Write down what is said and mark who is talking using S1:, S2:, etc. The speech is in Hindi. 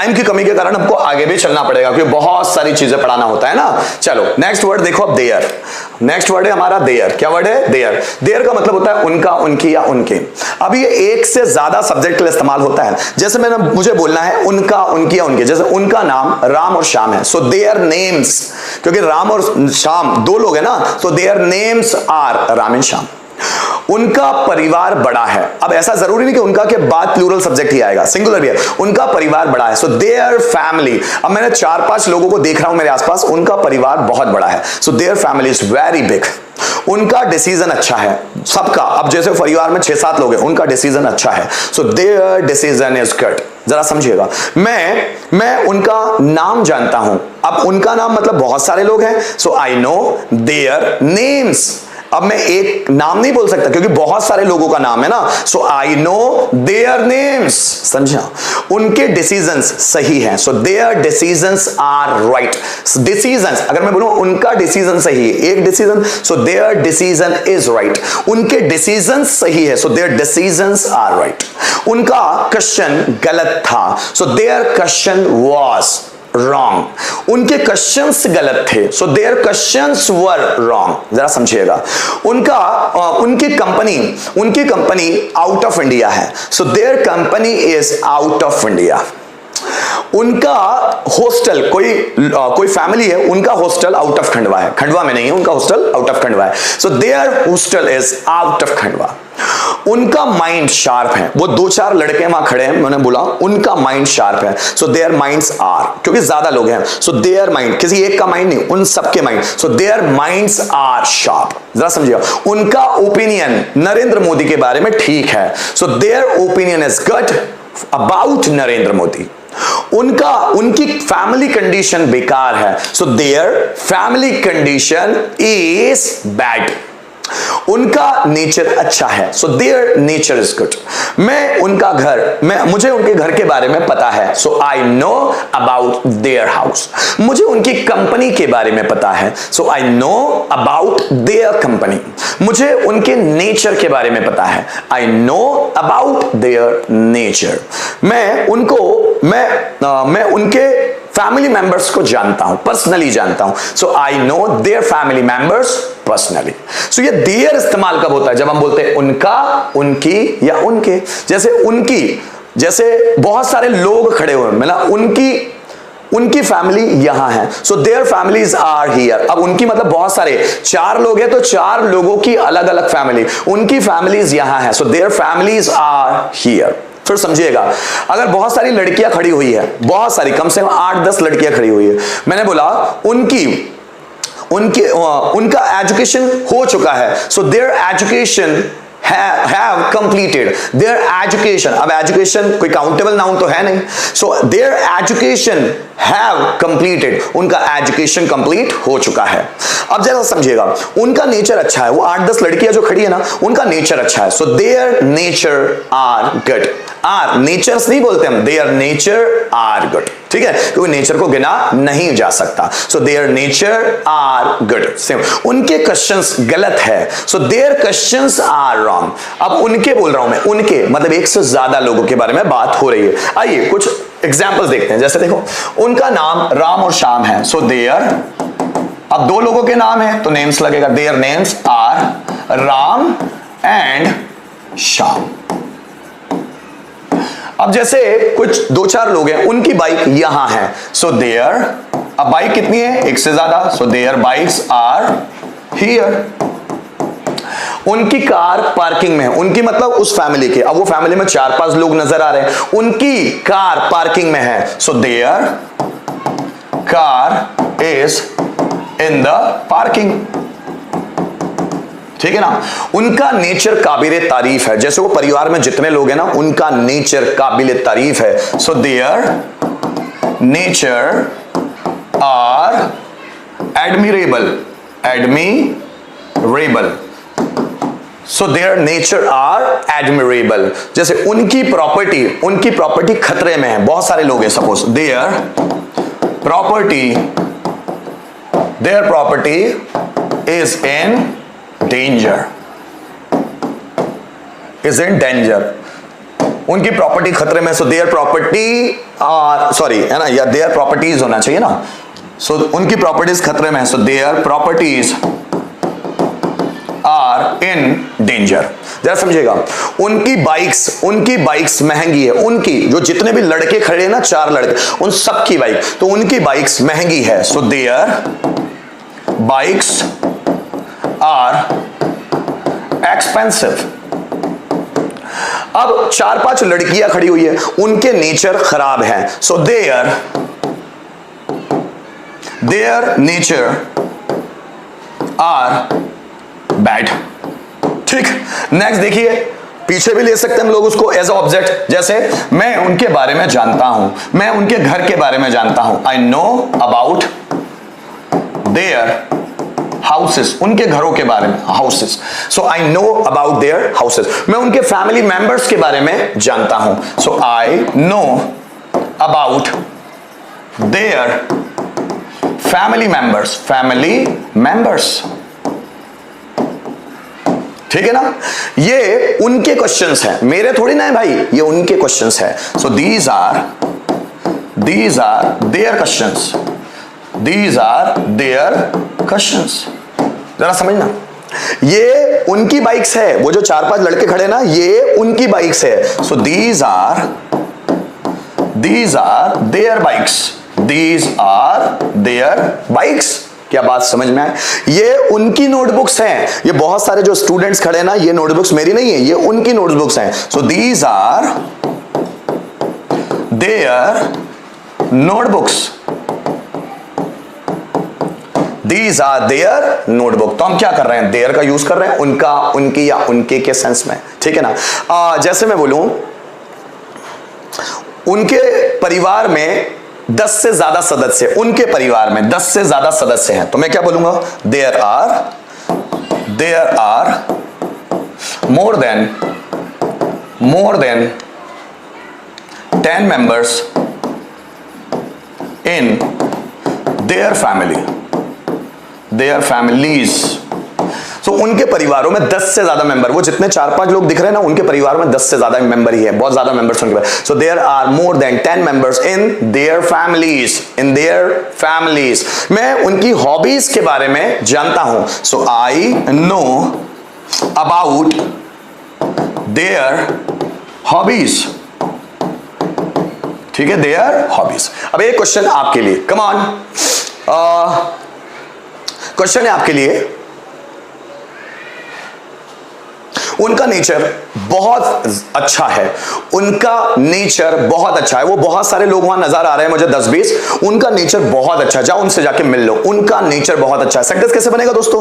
S1: टाइम की कमी के कारण हमको आगे भी चलना पड़ेगा क्योंकि बहुत सारी चीजें पढ़ाना होता है ना। चलो नेक्स्ट वर्ड देखो अब, देयर। नेक्स्ट वर्ड है हमारा देयर। क्या वर्ड है? देयर। देयर का मतलब होता है उनका, उनकी या उनके। अब ये एक से ज्यादा सब्जेक्ट के लिए इस्तेमाल होता है। जैसे मुझे बोलना है उनका, उनकी या उनके। जैसे उनका नाम राम और श्याम है, सो देयर नेम्स, क्योंकि राम और श्याम दो लोग हैं ना, तो their names are Ram and Shyam. उनका परिवार बड़ा है। अब ऐसा जरूरी नहीं कि उनका के बाद प्लूरल सब्जेक्ट ही आएगा, सिंगुलर भी है। उनका परिवार बड़ा है, सो देयर फैमिली। अब मैंने 4-5 लोगों को देख रहा हूं मेरे आसपास, उनका परिवार बहुत बड़ा है, so their family is very big. उनका डिसीजन अच्छा है, सबका। अब जैसे परिवार में 6-7 लोग हैं, उनका डिसीजन अच्छा है, so their decision is good. जरा समझिएगा, मैं उनका नाम जानता हूं। अब उनका नाम मतलब बहुत सारे लोग हैं, सो आई नो देयर नेम्स। अब मैं एक नाम नहीं बोल सकता क्योंकि बहुत सारे लोगों का नाम है ना, so I know their names. समझा? उनके डिसीजंस सही हैं, so their decisions are right. Decisions, अगर मैं बोलूं उनका डिसीजन सही है, एक decision, so their decision is right. उनके डिसीजंस सही है, so their decisions are right. उनका क्वेश्चन गलत था, so their question was wrong. उनके क्वेश्चंस गलत थे, so their questions were wrong. जरा समझिएगा, उनकी कंपनी आउट ऑफ इंडिया है, so their company is out of India. उनका हॉस्टल, कोई फैमिली है, उनका हॉस्टल आउट ऑफ खंडवा है, खंडवा में नहीं है, उनका हॉस्टल आउट ऑफ खंडवा है, so their hostel is out of Khandwa. उनका माइंड शार्प है। वो 2-4 लड़के वहां खड़े हैं, मैंने बोला उनका माइंड शार्प है, सो देयर माइंड्स आर, क्योंकि ज्यादा लोग हैं, सो देयर माइंड, किसी एक का माइंड नहीं, उन सबके mind, so their minds are sharp. जरा समझिएगा, उनका ओपिनियन नरेंद्र मोदी के बारे में ठीक है, so their opinion is good about Narendra Modi. उनकी फैमिली कंडीशन बेकार है, so their family condition is bad. उनका नेचर अच्छा है, so their nature is good. मुझे उनके घर के बारे में पता है, so I know about their house. मुझे उनकी कंपनी के बारे में पता है, so I know about their company. मुझे उनके नेचर के बारे में पता है, I know about their nature. मैं उनके फैमिली मेंबर्स को जानता हूं, पर्सनली जानता हूं, so I know their family members personally. So ये देयर इस्तेमाल कब होता है? जब हम बोलते हैं उनका, उनकी या उनके। जैसे बहुत सारे लोग खड़े हुए, मतलब उनकी फैमिली यहां है, so their families are here. अब उनकी मतलब बहुत सारे, 4 लोग हैं तो 4 लोगों की अलग अलग फैमिली, उनकी फैमिलीज यहां है, so their families are here. फिर समझिएगा, अगर बहुत सारी लड़कियां खड़ी हुई है, बहुत सारी, कम से कम 8-10 लड़कियां खड़ी हुई है, मैंने बोला उनका एजुकेशन हो चुका है, so there education have completed their education। अब एजुकेशन कोई काउंटेबल नाउन तो है नहीं, सो their education have completed, उनका एजुकेशन कंप्लीट हो चुका है। अब जरा समझिएगा, उनका नेचर अच्छा है, वो 8-10 लड़कियां जो खड़ी है ना, उनका नेचर अच्छा है, so their nature are good। Are natures नहीं बोलते हम, देयर नेचर आर गुड, ठीक है, क्योंकि नेचर को गिना नहीं जा सकता, so their nature are good. Same, उनके क्वेश्चंस गलत है, so their questions are wrong. अब उनके बोल रहा हूं मैं, उनके मतलब एक से ज्यादा लोगों के बारे में बात हो रही है। आइए कुछ एग्जाम्पल्स देखते हैं। जैसे देखो, उनका नाम राम और श्याम है, सो देयर, अब 2 लोगों के नाम है तो नेम्स लगेगा, their names are Ram and Shyam. अब जैसे कुछ 2-4 लोग हैं, उनकी बाइक यहां है, सो देयर, अब बाइक कितनी है? एक से ज्यादा, so their bikes are here. उनकी कार पार्किंग में है, उनकी मतलब उस फैमिली के, अब वो फैमिली में 4-5 लोग नजर आ रहे हैं, उनकी कार पार्किंग में है, so their car is in the parking. ठीक है ना? उनका नेचर काबिल तारीफ है, जैसे वो परिवार में जितने लोग हैं ना, उनका नेचर काबिल तारीफ है, so their nature are admirable, admirable, so their nature are admirable. जैसे उनकी प्रॉपर्टी खतरे में है, बहुत सारे लोग हैं, suppose their property is in danger, is in danger। उनकी प्रॉपर्टी खतरे में, सो देयर प्रॉपर्टी सॉरी है ना, या देयर प्रॉपर्टीज होना चाहिए ना, सो उनकी प्रॉपर्टीज खतरे में है, so their properties are in danger. जरा समझिएगा, उनकी बाइक्स महंगी है, उनकी जो जितने भी लड़के खड़े हैं ना, 4 लड़के, उन सब की बाइक, तो उनकी बाइक्स महंगी है, so their bikes are expensive. अब 4-5 लड़कियां खड़ी हुई है, उनके नेचर खराब है, so their nature are bad. ठीक, नेक्स्ट देखिए, पीछे भी ले सकते हैं हम लोग उसको एज ऑब्जेक्ट, जैसे मैं उनके बारे में जानता हूं, मैं उनके घर के बारे में जानता हूं, I know about their houses, उनके घरों के बारे में, houses, so I know about their houses. मैं उनके फैमिली मेंबर्स के बारे में जानता हूं, so I know about their family members. ठीक है ना, ये उनके क्वेश्चंस हैं, मेरे थोड़ी ना है भाई, ये उनके क्वेश्चंस है, so these are their questions. जरा समझना, ये उनकी बाइक्स है, वो जो 4-5 लड़के खड़े ना, ये उनकी बाइक्स है, so these are their bikes. क्या बात समझ में आए? ये उनकी नोटबुक्स हैं, ये बहुत सारे जो स्टूडेंट्स खड़े हैं ना, ये नोटबुक्स मेरी नहीं है, ये उनकी नोटबुक्स हैं, so these are their notebook. तो हम क्या कर रहे हैं, देयर का यूज कर रहे हैं उनका, उनकी या उनके के सेंस में, ठीक है ना। जैसे मैं बोलूं, उनके परिवार में 10 से ज्यादा सदस्य, उनके परिवार में 10 से ज्यादा सदस्य हैं, तो मैं क्या बोलूंगा, there are more than 10 members in their families. So उनके परिवारों में 10 से ज्यादा मेंबर, वो जितने 4-5 लोग दिख रहे हैं ना, उनके परिवार में 10 से ज्यादा मेंबर ही है, बहुत ज्यादा मेंबर्स उनके। So there are more than 10 members in their families. मैं उनकी हॉबीज के बारे में जानता हूं, so I know about their hobbies. ठीक है, देयर हॉबीज। अब एक क्वेश्चन आपके लिए, कम ऑन, क्वेश्चन है आपके लिए, उनका नेचर बहुत अच्छा है, वो बहुत सारे लोग वहां नजर आ रहे हैं मुझे 10-20, उनका नेचर बहुत अच्छा है, जाओ उनसे जाके मिल लो, उनका नेचर बहुत अच्छा है। सेंटेंस कैसे बनेगा दोस्तों?